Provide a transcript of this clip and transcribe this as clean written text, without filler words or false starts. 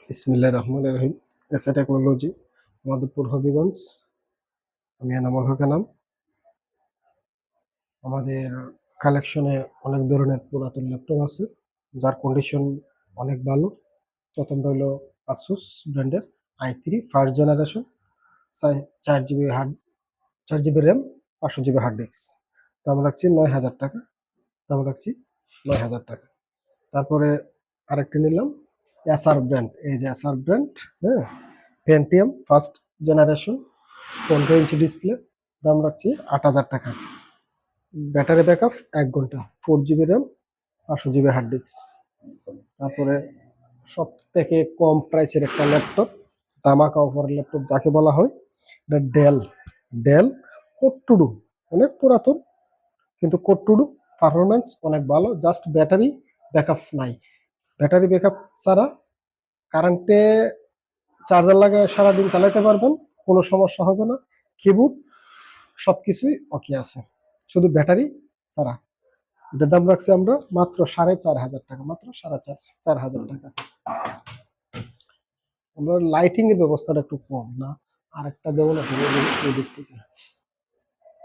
বিসমিল্লাহির রহমানির রহিম। SA technology, Madhabpur Habiganj. আমি এনামুল হক এনাম। আমাদের কালেকশনে অনেক ধরনের পুরাতন ল্যাপটপ আছে, যার কন্ডিশন অনেক ভালো। প্রথমটা হলো আসুস ব্র্যান্ডের i3 first generation, 4 GB hard 4 GB RAM, 500 GB hard disk. দাম রাখছি 9,000 টাকা। দাম রাখছি 9,000 টাকা। তারপরে আরেকটি নিলাম এসআর ব্র্যান্ড, এই যে এসআর ব্র্যান্ড, হ্যাঁ, Pentium first generation, 15 inch display. দাম রাখছি 8,000 টাকা। ব্যাটারি ব্যাকআপ 1 ঘন্টা, 4 GB RAM, 500 GB hard disk. তারপরে সব থেকে কম প্রাইসের একটা ল্যাপটপ, তামাকা অফার ল্যাপটপ যাকে বলা হয়, এটা ডেল ডেল কোট্টুডু। অনেক পুরাতন, কিন্তু কোট্টুডু পারফরমেন্স অনেক ভালো। জাস্ট ব্যাটারি ব্যাকআপ নাই। ব্যাটারি ব্যাকআপ ছাড়া কারেন্টে চার্জার লাগায় সারাদিন চালাতে পারবেন, কোনো সমস্যা হবে না। কিবোর্ড সবকিছুই ওকে আছে, শুধু ব্যাটারি ছাড়া। এটার দাম রাখছি আমরা মাত্র 4,500 টাকা, মাত্র 4,500 টাকা। আমরা লাইটিং এর ব্যবস্থাটা একটু কম না, আরেকটা দেবো না ওই দিক থেকে।